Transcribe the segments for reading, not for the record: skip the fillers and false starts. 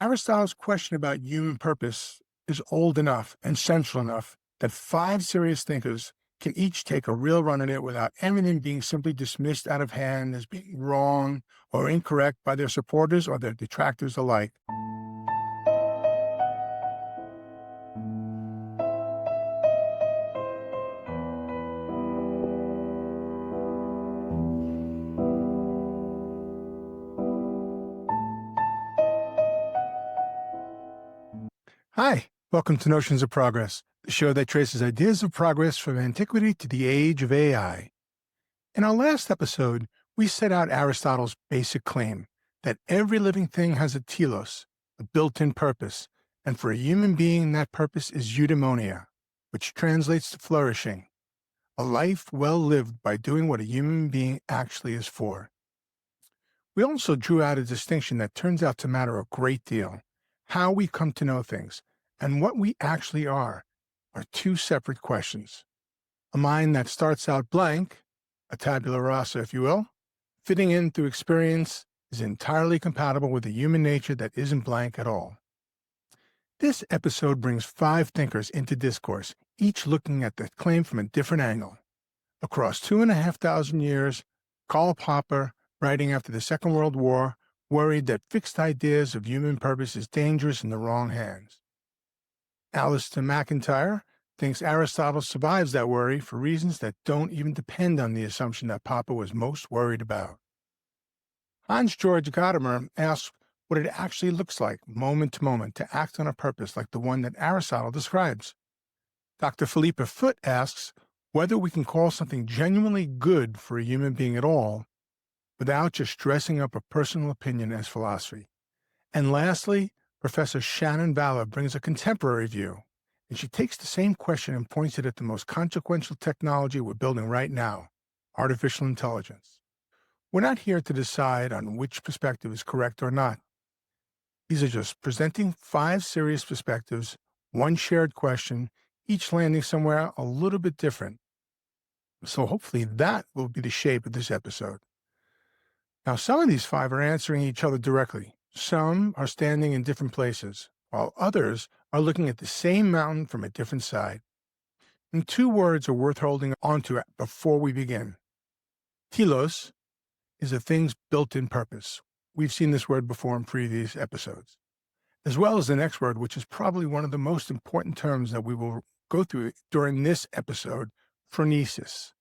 Aristotle's question about human purpose is old enough and central enough that five serious thinkers can each take a real run at it without anything being simply dismissed out of hand as being wrong or incorrect by their supporters or their detractors alike. Hi, welcome to Notions of Progress, the show that traces ideas of progress from antiquity to the age of AI. In our last episode, we set out Aristotle's basic claim that every living thing has a telos, a built-in purpose, and for a human being that purpose is eudaimonia, which translates to flourishing, a life well lived by doing what a human being actually is for. We also drew out a distinction that turns out to matter a great deal. How we come to know things and what we actually are two separate questions. A mind that starts out blank, a tabula rasa, if you will, fitting in through experience, is entirely compatible with a human nature that isn't blank at all. This episode brings five thinkers into discourse, each looking at the claim from a different angle. Across 2,500 years, Karl Popper, writing after the Second World War, worried that fixed ideas of human purpose is dangerous in the wrong hands. Alasdair MacIntyre thinks Aristotle survives that worry for reasons that don't even depend on the assumption that Popper was most worried about. Hans-Georg Gadamer asks what it actually looks like, moment to moment, to act on a purpose like the one that Aristotle describes. Dr. Philippa Foot asks whether we can call something genuinely good for a human being at all without just dressing up a personal opinion as philosophy. And lastly, Professor Shannon Vallor brings a contemporary view, and she takes the same question and points it at the most consequential technology we're building right now, artificial intelligence. We're not here to decide on which perspective is correct or not. These are just presenting five serious perspectives, one shared question, each landing somewhere a little bit different. So hopefully that will be the shape of this episode. Now, some of these five are answering each other directly. Some are standing in different places, while others are looking at the same mountain from a different side. And two words are worth holding onto before we begin. Telos is a thing's built-in purpose. We've seen this word before in previous episodes, as well as the next word, which is probably one of the most important terms that we will go through during this episode, Phronesis,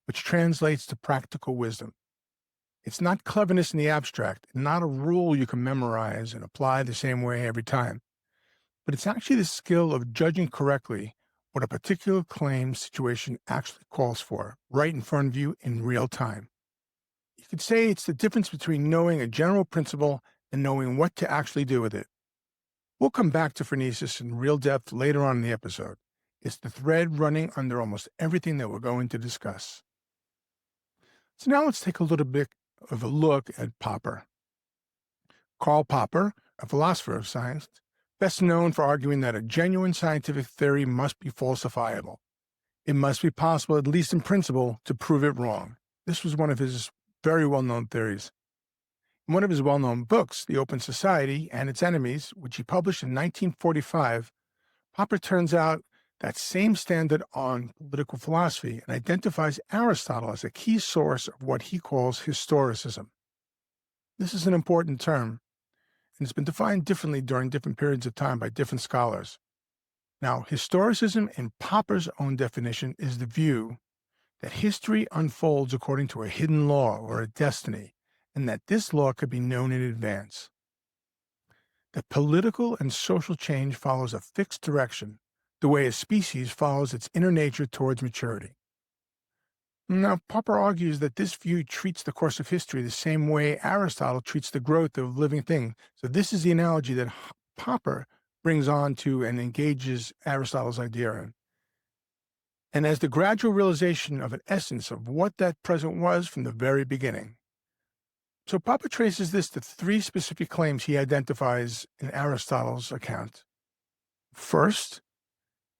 which translates to practical wisdom. It's not cleverness in the abstract, not a rule you can memorize and apply the same way every time, but it's actually the skill of judging correctly what a particular claim situation actually calls for, right in front of you in real time. You could say it's the difference between knowing a general principle and knowing what to actually do with it. We'll come back to phronesis in real depth later on in the episode. It's the thread running under almost everything that we're going to discuss. So now let's take a little bit of a look at Popper. Karl Popper, a philosopher of science, best known for arguing that a genuine scientific theory must be falsifiable. It must be possible, at least in principle, to prove it wrong. This was one of his very well-known theories. In one of his well-known books, The Open Society and Its Enemies, which he published in 1945, Popper turns out that same standard on political philosophy and identifies Aristotle as a key source of what he calls historicism. This is an important term, and it's been defined differently during different periods of time by different scholars. Now, historicism, in Popper's own definition, is the view that history unfolds according to a hidden law or a destiny, and that this law could be known in advance. That political and social change follows a fixed direction, the way a species follows its inner nature towards maturity. Now, Popper argues that this view treats the course of history the same way Aristotle treats the growth of living things. So this is the analogy that Popper brings on to and engages Aristotle's idea in. And as the gradual realization of an essence of what that present was from the very beginning. So Popper traces this to three specific claims he identifies in Aristotle's account. First,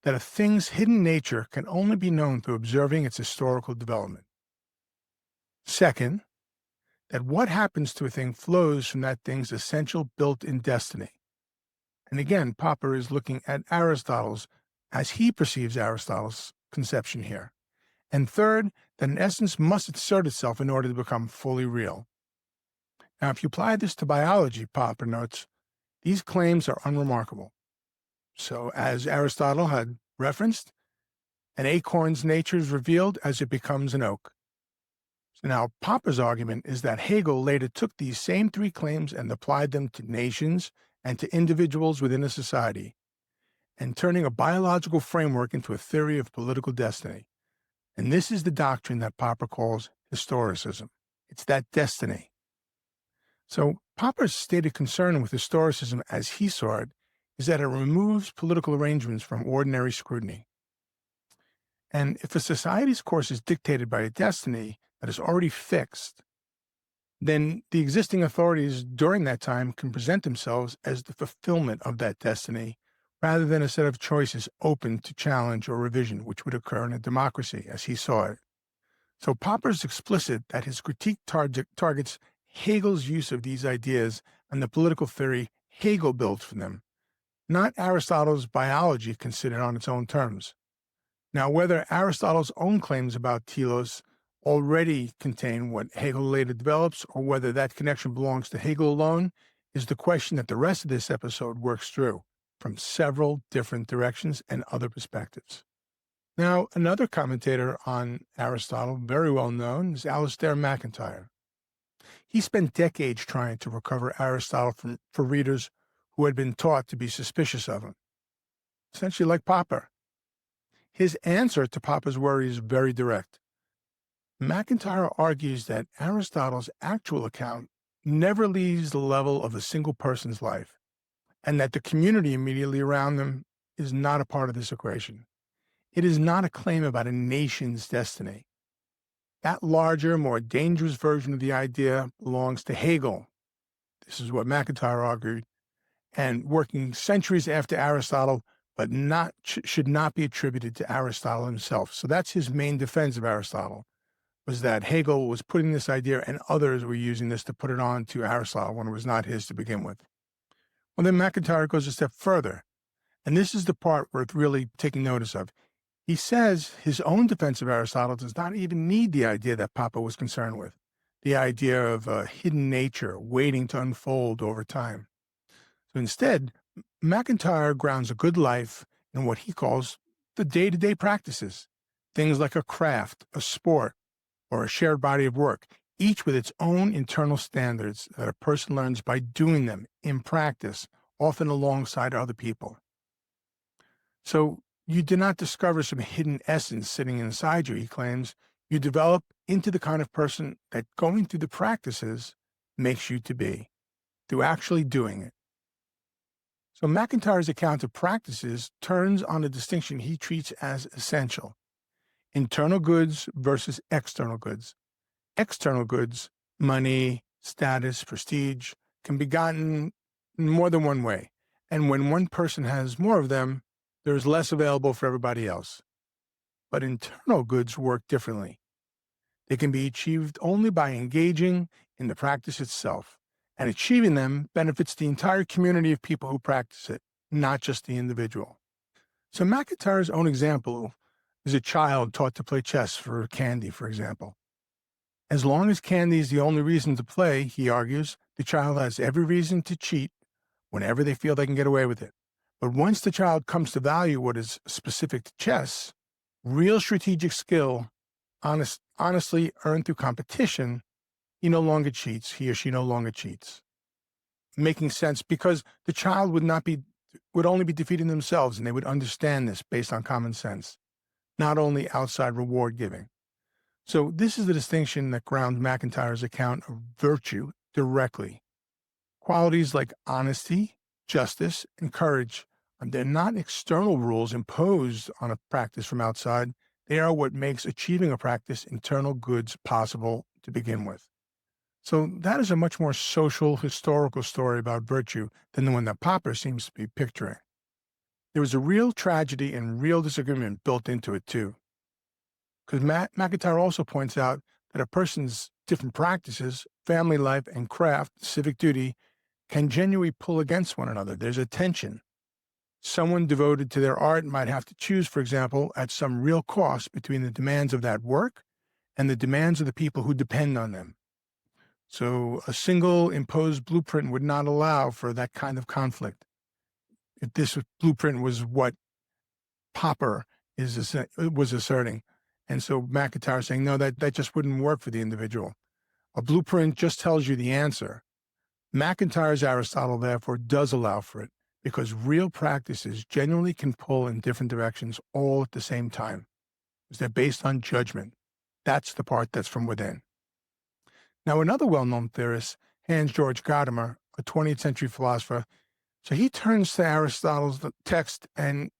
that a thing's hidden nature can only be known through observing its historical development. Second, that what happens to a thing flows from that thing's essential built-in destiny. And again, Popper is looking at Aristotle's as he perceives Aristotle's conception here. And third, that an essence must assert itself in order to become fully real. Now, if you apply this to biology, Popper notes, these claims are unremarkable. So, as Aristotle had referenced, an acorn's nature is revealed as it becomes an oak. So now, Popper's argument is that Hegel later took these same three claims and applied them to nations and to individuals within a society, and turning a biological framework into a theory of political destiny. And this is the doctrine that Popper calls historicism. It's that destiny. So Popper's stated concern with historicism as he saw it is that it removes political arrangements from ordinary scrutiny. And if a society's course is dictated by a destiny that is already fixed, then the existing authorities during that time can present themselves as the fulfillment of that destiny rather than a set of choices open to challenge or revision, which would occur in a democracy as he saw it. So Popper's explicit that his critique targets Hegel's use of these ideas and the political theory Hegel built for them, not Aristotle's biology considered on its own terms. Now, whether Aristotle's own claims about telos already contain what Hegel later develops, or whether that connection belongs to Hegel alone, is the question that the rest of this episode works through from several different directions and other perspectives. Now, another commentator on Aristotle, very well known, is Alasdair MacIntyre. He spent decades trying to recover Aristotle for readers who had been taught to be suspicious of him, essentially like Popper. His answer to Popper's worry is very direct. MacIntyre argues that Aristotle's actual account never leaves the level of a single person's life, and that the community immediately around them is not a part of this equation. It is not a claim about a nation's destiny. That larger, more dangerous version of the idea belongs to Hegel. This is what MacIntyre argued, and working centuries after Aristotle, but should not be attributed to Aristotle himself. So that's his main defense of Aristotle, was that Hegel was putting this idea and others were using this to put it on to Aristotle when it was not his to begin with. Well, then MacIntyre goes a step further, and this is the part worth really taking notice of. He says his own defense of Aristotle does not even need the idea that Popper was concerned with, the idea of a hidden nature waiting to unfold over time. So instead, MacIntyre grounds a good life in what he calls the day-to-day practices, things like a craft, a sport, or a shared body of work, each with its own internal standards that a person learns by doing them in practice, often alongside other people. So you do not discover some hidden essence sitting inside you, he claims. You develop into the kind of person that going through the practices makes you to be, through actually doing it. So MacIntyre's account of practices turns on a distinction he treats as essential: internal goods versus external goods. External goods, money, status, prestige, can be gotten in more than one way. And when one person has more of them, there's less available for everybody else. But internal goods work differently. They can be achieved only by engaging in the practice itself, and achieving them benefits the entire community of people who practice it, not just the individual. So MacIntyre's own example is a child taught to play chess for candy, for example. As long as candy is the only reason to play, he argues, the child has every reason to cheat whenever they feel they can get away with it. But once the child comes to value what is specific to chess, real strategic skill, honestly earned through competition, he or she no longer cheats. Making sense because the child would only be defeating themselves, and they would understand this based on common sense, not only outside reward giving. So this is the distinction that grounds MacIntyre's account of virtue directly. Qualities like honesty, justice, and courage, they're not external rules imposed on a practice from outside. They are what makes achieving a practice internal goods possible to begin with. So that is a much more social, historical story about virtue than the one that Popper seems to be picturing. There was a real tragedy and real disagreement built into it, too. Because MacIntyre also points out that a person's different practices, family life, and craft, civic duty, can genuinely pull against one another. There's a tension. Someone devoted to their art might have to choose, for example, at some real cost between the demands of that work and the demands of the people who depend on them. So a single imposed blueprint would not allow for that kind of conflict. If this blueprint was what Popper was asserting. And so MacIntyre is saying, no, that just wouldn't work for the individual. A blueprint just tells you the answer. MacIntyre's Aristotle, therefore, does allow for it, because real practices genuinely can pull in different directions all at the same time, because they're based on judgment. That's the part that's from within. Now, another well-known theorist, Hans-Georg Gadamer, a 20th century philosopher, so he turns to Aristotle's text and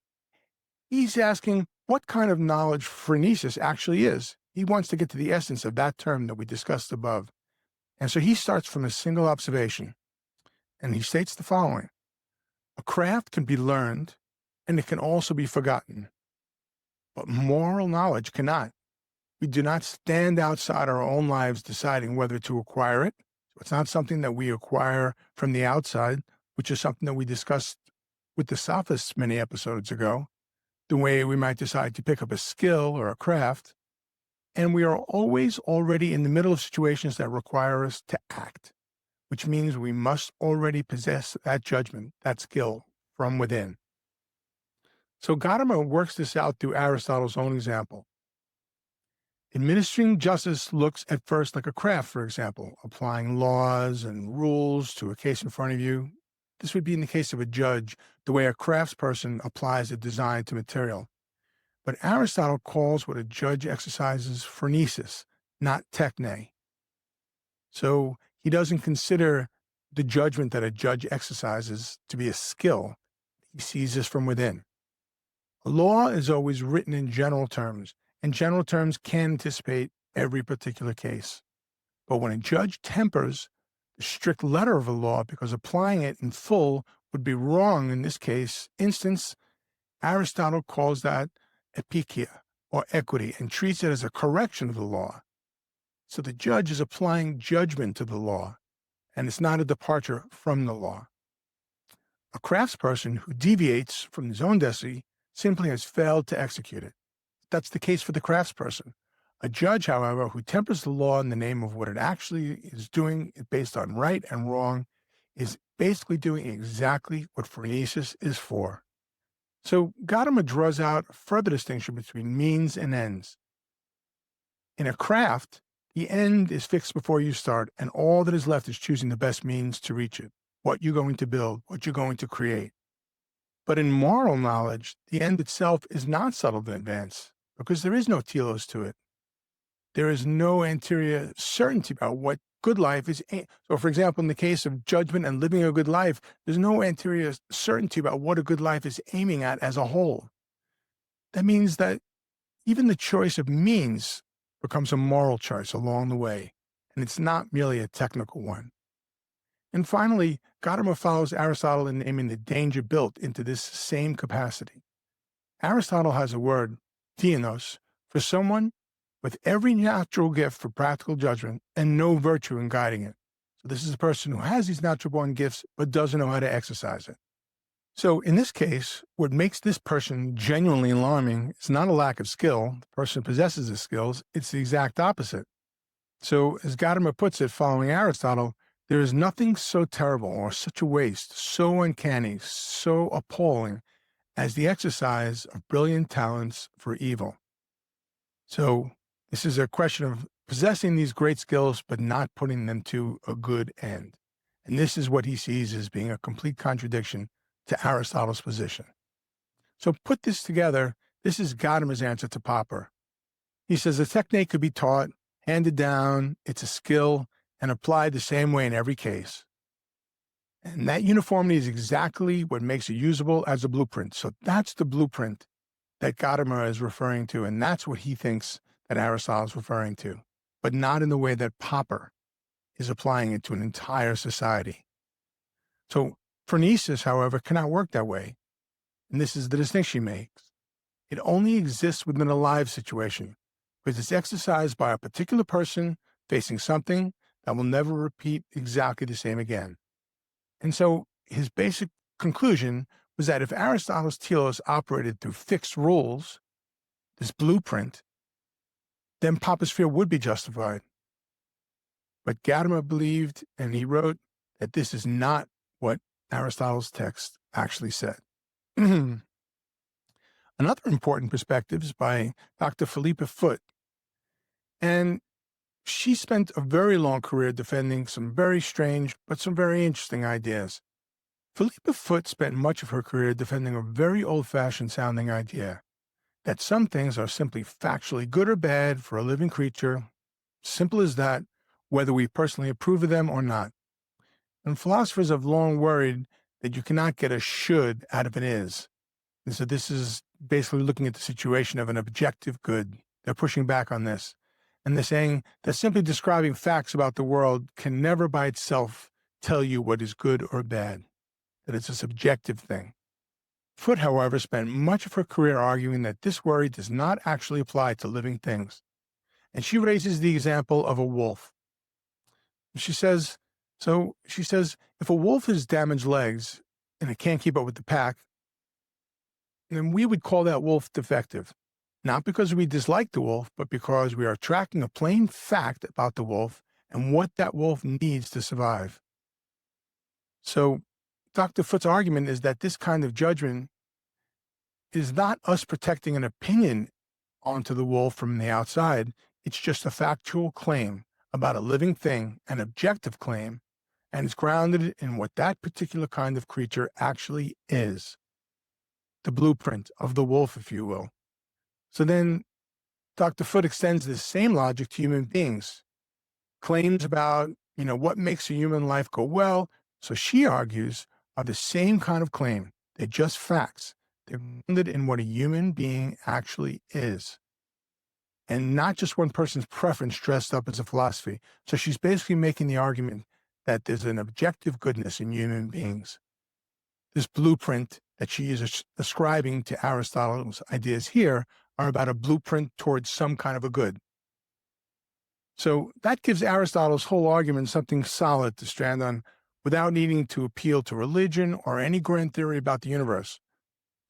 he's asking what kind of knowledge phronesis actually is. He wants to get to the essence of that term that we discussed above. And so he starts from a single observation, and he states the following: a craft can be learned, and it can also be forgotten. But moral knowledge cannot. We do not stand outside our own lives deciding whether to acquire it. So it's not something that we acquire from the outside, which is something that we discussed with the sophists many episodes ago, the way we might decide to pick up a skill or a craft. And we are always already in the middle of situations that require us to act, which means we must already possess that judgment, that skill from within. So Gadamer works this out through Aristotle's own example. Administering justice looks at first like a craft, for example, applying laws and rules to a case in front of you. This would be in the case of a judge, the way a craftsperson applies a design to material. But Aristotle calls what a judge exercises phronesis, not techne. So he doesn't consider the judgment that a judge exercises to be a skill. He sees this from within. A law is always written in general terms, and general terms can anticipate every particular case. But when a judge tempers the strict letter of a law because applying it in full would be wrong in this instance, Aristotle calls that epikeia, or equity, and treats it as a correction of the law. So the judge is applying judgment to the law, and it's not a departure from the law. A craftsperson who deviates from his own destiny simply has failed to execute it. That's the case for the craftsperson. A judge, however, who tempers the law in the name of what it actually is doing based on right and wrong, is basically doing exactly what phronesis is for. So Gadamer draws out a further distinction between means and ends. In a craft, the end is fixed before you start, and all that is left is choosing the best means to reach it, what you're going to build, what you're going to create. But in moral knowledge, the end itself is not settled in advance, because there is no telos to it. There is no anterior certainty about what good life is. So, for example, in the case of judgment and living a good life, there's no anterior certainty about what a good life is aiming at as a whole. That means that even the choice of means becomes a moral choice along the way, and it's not merely a technical one. And finally, Gadamer follows Aristotle in naming the danger built into this same capacity. Aristotle has a word, theanos, for someone with every natural gift for practical judgment and no virtue in guiding it. So this is a person who has these natural-born gifts but doesn't know how to exercise it. So in this case, what makes this person genuinely alarming is not a lack of skill. The person possesses the skills. It's the exact opposite. So as Gadamer puts it, following Aristotle, there is nothing so terrible or such a waste, so uncanny, so appalling as the exercise of brilliant talents for evil. So this is a question of possessing these great skills but not putting them to a good end. And this is what he sees as being a complete contradiction to Aristotle's position. So put this together, this is Gadamer's answer to Popper. He says a technique could be taught, handed down, it's a skill, and applied the same way in every case. And that uniformity is exactly what makes it usable as a blueprint. So that's the blueprint that Gadamer is referring to, and that's what he thinks that Aristotle is referring to, but not in the way that Popper is applying it to an entire society. So phronesis, however, cannot work that way, and this is the distinction he makes. It only exists within a live situation, because it's exercised by a particular person facing something that will never repeat exactly the same again. And so his basic conclusion was that if Aristotle's Telos operated through fixed rules, this blueprint, then Popper's fear would be justified. But Gadamer believed, and he wrote, that this is not what Aristotle's text actually said. Another important perspective is by Dr. Philippa Foot, and she spent a very long career defending some very strange but some very interesting ideas. Philippa Foot spent much of her career defending a very old-fashioned sounding idea that some things are simply factually good or bad for a living creature, simple as that, whether we personally approve of them or not. And philosophers have long worried that you cannot get a should out of an is. And so this is basically looking at the situation of an objective good. They're pushing back on this. And they're saying that simply describing facts about the world can never by itself tell you what is good or bad, that it's a subjective thing. Foot, however, spent much of her career arguing that this worry does not actually apply to living things. And she raises the example of a wolf. She says, if a wolf has damaged legs and it can't keep up with the pack, then we would call that wolf defective. Not because we dislike the wolf, but because we are tracking a plain fact about the wolf and what that wolf needs to survive. So Dr. Foot's argument is that this kind of judgment is not us protecting an opinion onto the wolf from the outside. It's just a factual claim about a living thing, an objective claim, and it's grounded in what that particular kind of creature actually is. The blueprint of the wolf, if you will. So then Dr. Foot extends this same logic to human beings. Claims about, what makes a human life go well, so she argues, are the same kind of claim. They're just facts. They're grounded in what a human being actually is. And not just one person's preference dressed up as a philosophy. So she's basically making the argument that there's an objective goodness in human beings. This blueprint that she is ascribing to Aristotle's ideas here are about a blueprint towards some kind of a good. So that gives Aristotle's whole argument something solid to stand on without needing to appeal to religion or any grand theory about the universe.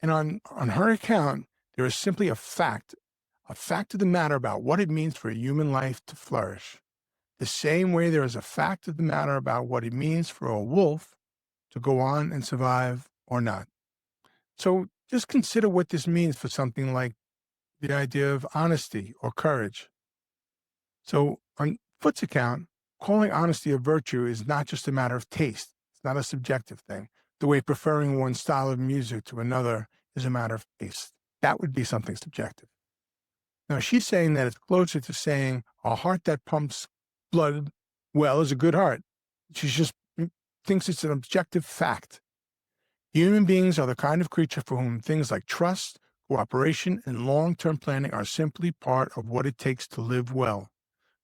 And on her account, there is simply a fact of the matter about what it means for a human life to flourish. The same way there is a fact of the matter about what it means for a wolf to go on and survive or not. So just consider what this means for something like the idea of honesty or courage. So on Foot's account, calling honesty a virtue is not just a matter of taste. It's not a subjective thing. The way preferring one style of music to another is a matter of taste. That would be something subjective. Now, she's saying that it's closer to saying a heart that pumps blood well is a good heart. She just thinks it's an objective fact. Human beings are the kind of creature for whom things like trust, cooperation, and long-term planning are simply part of what it takes to live well.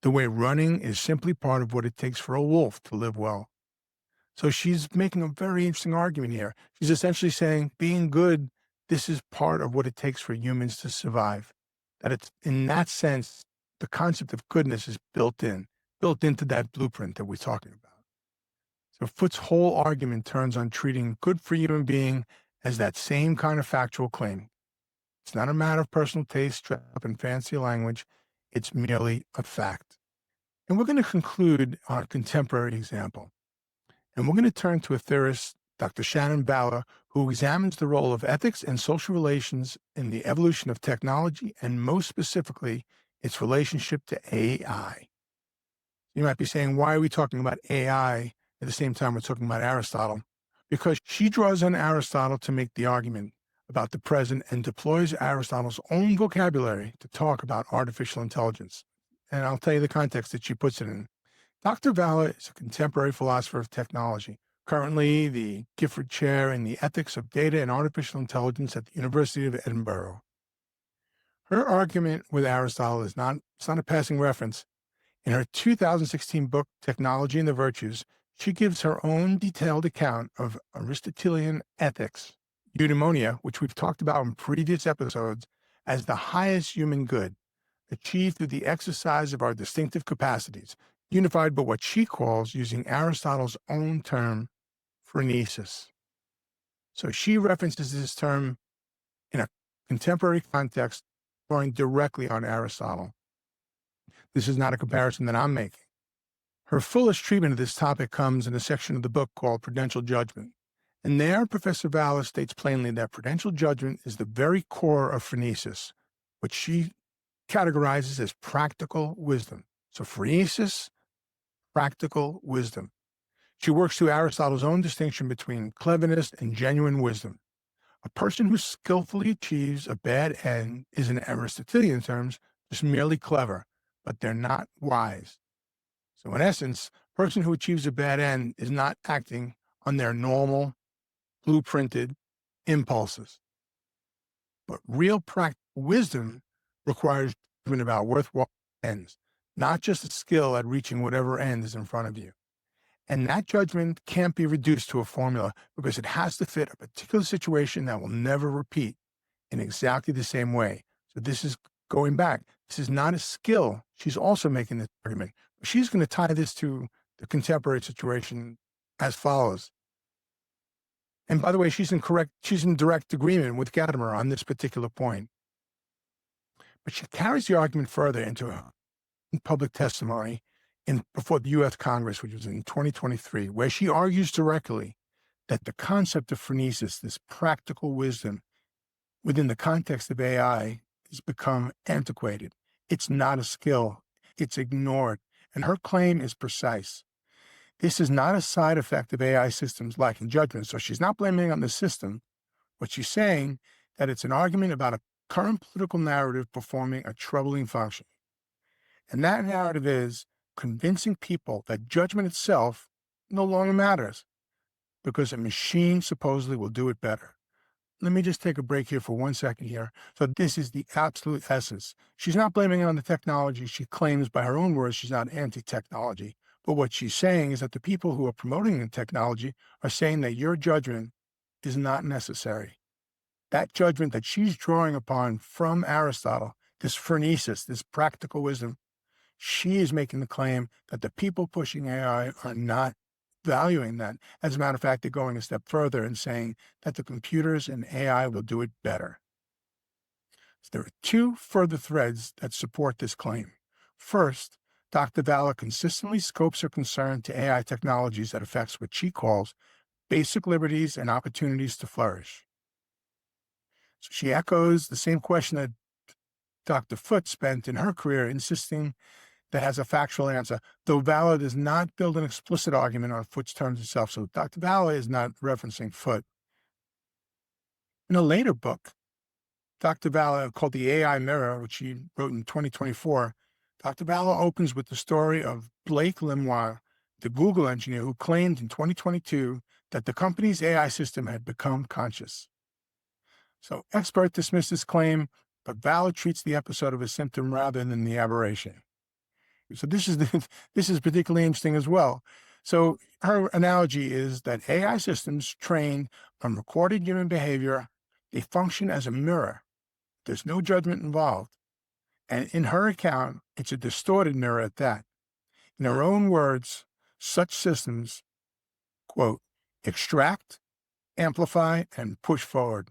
The way running is simply part of what it takes for a wolf to live well. So she's making a very interesting argument here. She's essentially saying being good, this is part of what it takes for humans to survive. That it's, in that sense, the concept of goodness is built into that blueprint that we're talking about. So Foot's whole argument turns on treating good for human being as that same kind of factual claim. It's not a matter of personal taste dressed up in fancy language. It's merely a fact. And we're going to conclude our contemporary example. And we're going to turn to a theorist, Dr. Shannon Vallor, who examines the role of ethics and social relations in the evolution of technology, and most specifically, its relationship to AI. You might be saying, why are we talking about AI at the same time we're talking about Aristotle? Because she draws on Aristotle to make the argument about the present and deploys Aristotle's own vocabulary to talk about artificial intelligence. And I'll tell you the context that she puts it in. Dr. Vallor is a contemporary philosopher of technology, currently the Gifford Chair in the Ethics of Data and Artificial Intelligence at the University of Edinburgh. Her argument with Aristotle is not a passing reference. In her 2016 book, Technology and the Virtues, she gives her own detailed account of Aristotelian ethics, eudaimonia, which we've talked about in previous episodes, as the highest human good, achieved through the exercise of our distinctive capacities, unified by what she calls, using Aristotle's own term, phronesis. So she references this term in a contemporary context, drawing directly on Aristotle. This is not a comparison that I'm making. Her fullest treatment of this topic comes in a section of the book called Prudential Judgment. And there, Professor Vallor states plainly that prudential judgment is the very core of phronesis, which she categorizes as practical wisdom. So phronesis, practical wisdom. She works through Aristotle's own distinction between cleverness and genuine wisdom. A person who skillfully achieves a bad end is, in Aristotelian terms, just merely clever, but they're not wise. So in essence, a person who achieves a bad end is not acting on their normal, blueprinted impulses. But real practical wisdom requires judgment about worthwhile ends, not just a skill at reaching whatever end is in front of you. And that judgment can't be reduced to a formula because it has to fit a particular situation that will never repeat in exactly the same way. So this is going back. This is not a skill. She's also making this argument. She's going to tie this to the contemporary situation as follows. And by the way, she's in direct agreement with Gadamer on this particular point. But she carries the argument further into her public testimony before the U.S. Congress, which was in 2023, where she argues directly that the concept of phronesis, this practical wisdom within the context of AI, has become antiquated. It's not a skill. It's ignored. And her claim is precise. This is not a side effect of AI systems lacking judgment. So she's not blaming it on the system, but she's saying that it's an argument about a current political narrative performing a troubling function. And that narrative is convincing people that judgment itself no longer matters because a machine supposedly will do it better. Let me just take a break here for 1 second here. So this is the absolute essence. She's not blaming it on the technology. She claims, by her own words, she's not anti-technology. But what she's saying is that the people who are promoting the technology are saying that your judgment is not necessary. That judgment that she's drawing upon from Aristotle, this phronesis, this practical wisdom, she is making the claim that the people pushing AI are not valuing that. As a matter of fact, they're going a step further and saying that the computers and AI will do it better. So there are two further threads that support this claim. First, Dr. Vallor consistently scopes her concern to AI technologies that affects what she calls basic liberties and opportunities to flourish. So she echoes the same question that Dr. Foot spent in her career insisting that has a factual answer, though Vallor does not build an explicit argument on Foot's terms itself. So Dr. Vallor is not referencing Foot. In a later book, Dr. Vallor, called The AI Mirror, which he wrote in 2024, Dr. Vallor opens with the story of Blake Lemoine, the Google engineer who claimed in 2022 that the company's AI system had become conscious. So experts dismiss this claim, but Vallor treats the episode of a symptom rather than the aberration. So this is particularly interesting as well. So her analogy is that AI systems trained on recorded human behavior, they function as a mirror. There's no judgment involved. And in her account, it's a distorted mirror at that. In her own words, such systems, quote, extract, amplify, and push forward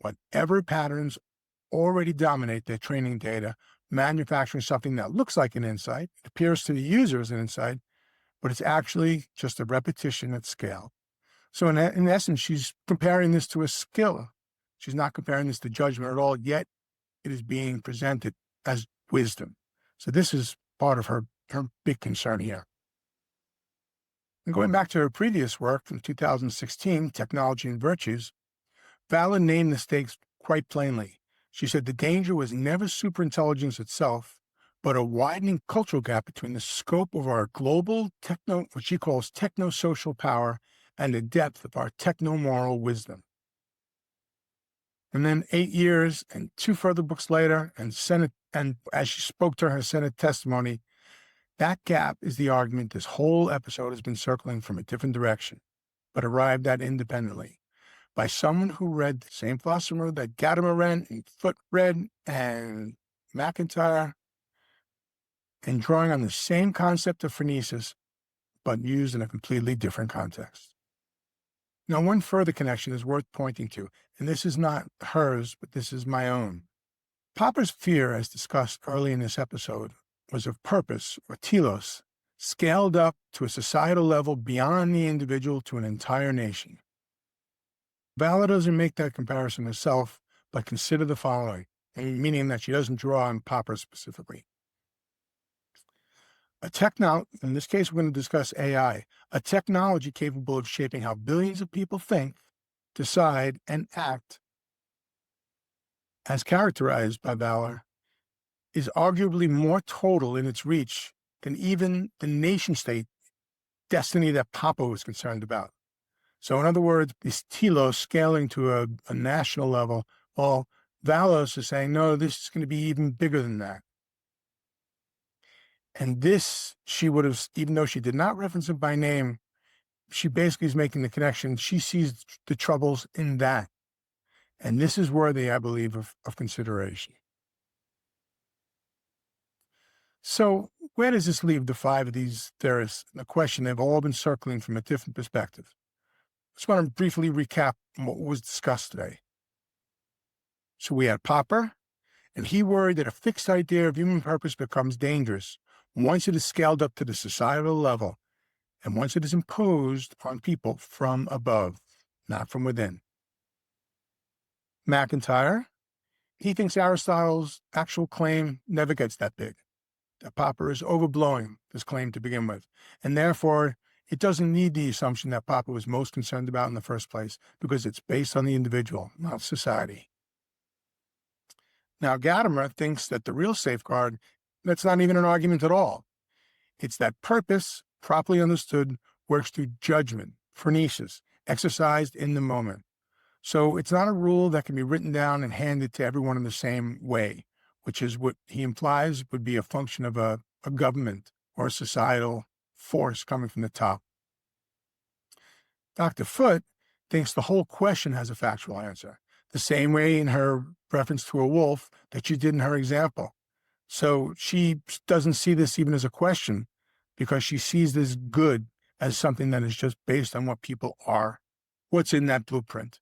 whatever patterns already dominate their training data, manufacturing something that looks like an insight. It appears to the user as an insight, but it's actually just a repetition at scale. So in essence, she's comparing this to a skill. She's not comparing this to judgment at all, yet it is being presented as wisdom. So this is part of her big concern here. And going back to her previous work from 2016, Technology and Virtues, Vallor named the stakes quite plainly. She said the danger was never superintelligence itself, but a widening cultural gap between the scope of our global what she calls techno-social power and the depth of our techno-moral wisdom. And then 8 years and 2 further books later, and as she spoke to her Senate testimony, that gap is the argument this whole episode has been circling from a different direction, but arrived at independently, by someone who read the same philosopher that Gadamer read and Foot read and MacIntyre, and drawing on the same concept of phronesis, but used in a completely different context. Now, one further connection is worth pointing to, and this is not hers, but this is my own. Popper's fear, as discussed early in this episode, was of purpose, or telos, scaled up to a societal level beyond the individual to an entire nation. Vallor doesn't make that comparison herself, but consider the following, meaning that she doesn't draw on Popper specifically. In this case, we're going to discuss AI, a technology capable of shaping how billions of people think, decide, and act, as characterized by Vallor, is arguably more total in its reach than even the nation-state destiny that Popper was concerned about. So in other words, this telos scaling to a national level, well, Vallor is saying, no, this is going to be even bigger than that. And this, she would have, even though she did not reference it by name, she basically is making the connection. She sees the troubles in that. And this is worthy, I believe, of consideration. So where does this leave the five of these theorists? A question they've all been circling from a different perspective. I just want to briefly recap what was discussed today. So we had Popper, and he worried that a fixed idea of human purpose becomes dangerous once it is scaled up to the societal level and once it is imposed on people from above, not from within. MacIntyre, he thinks Aristotle's actual claim never gets that big, that Popper is overblowing this claim to begin with, and therefore it doesn't need the assumption that Popper was most concerned about in the first place because it's based on the individual, not society. Now, Gadamer thinks that the real safeguard, that's not even an argument at all. It's that purpose, properly understood, works through judgment, phronesis, exercised in the moment. So it's not a rule that can be written down and handed to everyone in the same way, which is what he implies would be a function of a government or a societal force coming from the top. Dr. Foot thinks the whole question has a factual answer, the same way in her reference to a wolf that she did in her example. So she doesn't see this even as a question because she sees this good as something that is just based on what people are, what's in that blueprint.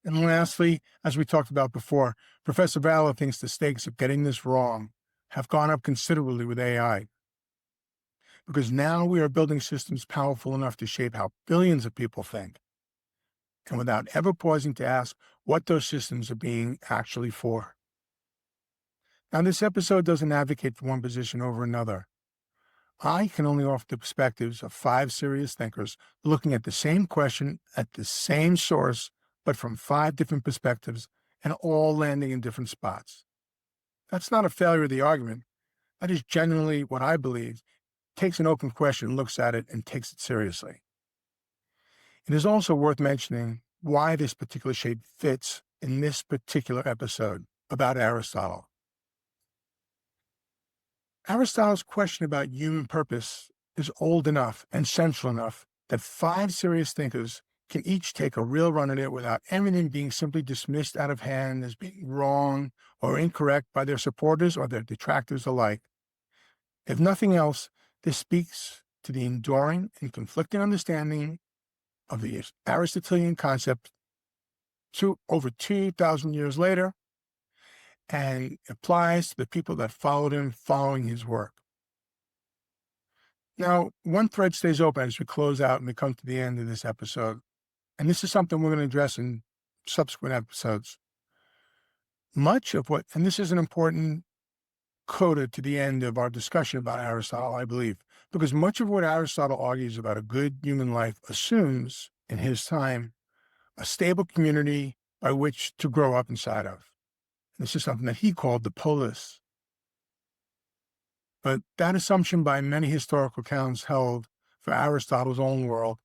And lastly, as we talked about before, Professor Vallor thinks the stakes of getting this wrong have gone up considerably with AI, because now we are building systems powerful enough to shape how billions of people think, and without ever pausing to ask what those systems are being actually for. Now, this episode doesn't advocate for one position over another. I can only offer the perspectives of five serious thinkers looking at the same question at the same source, but from five different perspectives, and all landing in different spots. That's not a failure of the argument. That is genuinely what I believe takes an open question, looks at it, and takes it seriously. It is also worth mentioning why this particular shape fits in this particular episode about Aristotle. Aristotle's question about human purpose is old enough and central enough that five serious thinkers can each take a real run at it without everything being simply dismissed out of hand as being wrong or incorrect by their supporters or their detractors alike. If nothing else, this speaks to the enduring and conflicting understanding of the Aristotelian concept over 2,000 years later, and applies to the people that followed him following his work. Now, one thread stays open as we close out and we come to the end of this episode, and this is something we're going to address in subsequent episodes. And this is an important coda to the end of our discussion about Aristotle, I believe, because much of what Aristotle argues about a good human life assumes, in his time, a stable community by which to grow up inside of. This is something that he called the polis. But that assumption by many historical accounts held for Aristotle's own world,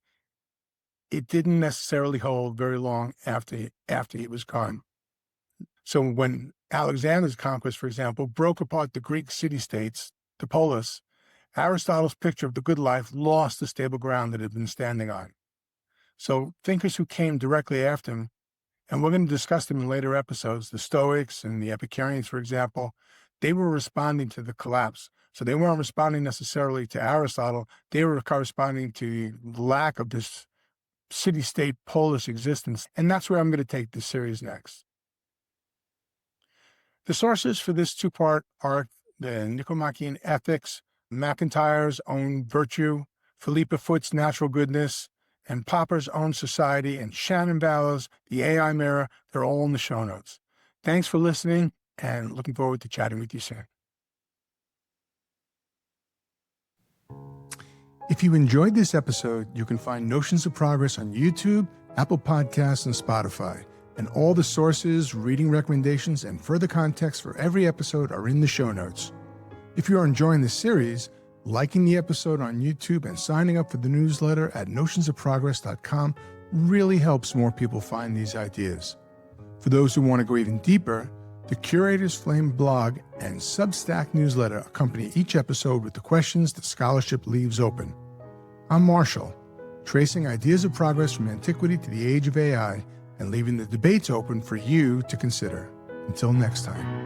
it didn't necessarily hold very long after he was gone. So when Alexander's conquest, for example, broke apart the Greek city-states, the polis, Aristotle's picture of the good life lost the stable ground that it had been standing on. So thinkers who came directly after him, and we're going to discuss them in later episodes, the Stoics and the Epicureans, for example, they were responding to the collapse. So they weren't responding necessarily to Aristotle. They were corresponding to the lack of this city-state Polish existence, and that's where I'm going to take this series next. The sources for this two-part are the Nicomachean Ethics, MacIntyre's Own Virtue, Philippa Foot's Natural Goodness, and Popper's Own Society, and Shannon Vallor's The AI Mirror. They're all in the show notes. Thanks for listening, and looking forward to chatting with you soon. If you enjoyed this episode, you can find Notions of Progress on YouTube, Apple Podcasts, and Spotify. And all the sources, reading recommendations, and further context for every episode are in the show notes. If you are enjoying this series, liking the episode on YouTube and signing up for the newsletter at notionsofprogress.com really helps more people find these ideas. For those who want to go even deeper, the Curator's Flame blog and Substack newsletter accompany each episode with the questions the scholarship leaves open. I'm Marshall, tracing ideas of progress from antiquity to the age of AI and leaving the debates open for you to consider. Until next time.